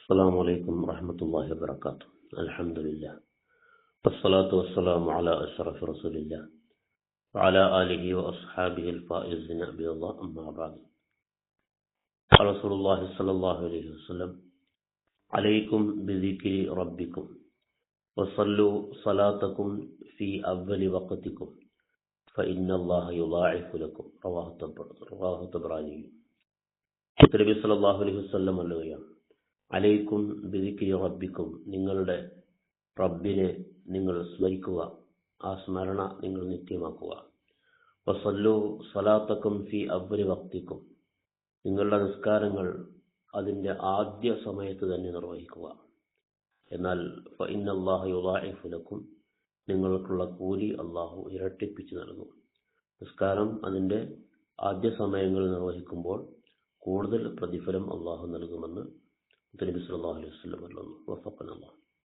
السلام عليكم ورحمة الله وبركاته. الحمد لله والصلاة والسلام على أشرف رسول الله وعلى آله وأصحابه الفائزين برضا الله. أما بعد، قال رسول الله صلى الله عليه وسلم: عليكم بذكر ربكم وصلوا صلاتكم في أول وقتكم فإن الله يضاعف لكم. رواه الطبراني. നബി സല്ലല്ലാഹു അലൈഹി വസല്ലം പറയുകയാണ്: അലൈക്കും ബിദിക്രി റബ്ബിക്കും, നിങ്ങളുടെ റബ്ബിനെ നിങ്ങൾ സ്മരിക്കുക, ആ സ്മരണ നിങ്ങൾ നിത്യമാക്കുക. വസല്ലു സലാത്തക്കും ഫി അവ്വലി വഖ്തിക്കും, നിങ്ങളുടെ നിസ്കാരങ്ങൾ അതിൻ്റെ ആദ്യ സമയത്ത് തന്നെ നിർവഹിക്കുക. എന്നാൽ ഫഇന്നല്ലാഹ യുളാഇഫു ലക്കും, നിങ്ങൾക്കുള്ള കൂലി അള്ളാഹു ഇരട്ടിപ്പിച്ച് നൽകും. നിസ്കാരം അതിൻ്റെ ആദ്യ സമയങ്ങളിൽ നിർവഹിക്കുമ്പോൾ കൂടുതൽ പ്രതിഫലം അള്ളാഹു നൽകുമെന്ന് നബി സല്ലല്ലാഹു അലൈഹി വസല്ലം പറഞ്ഞു.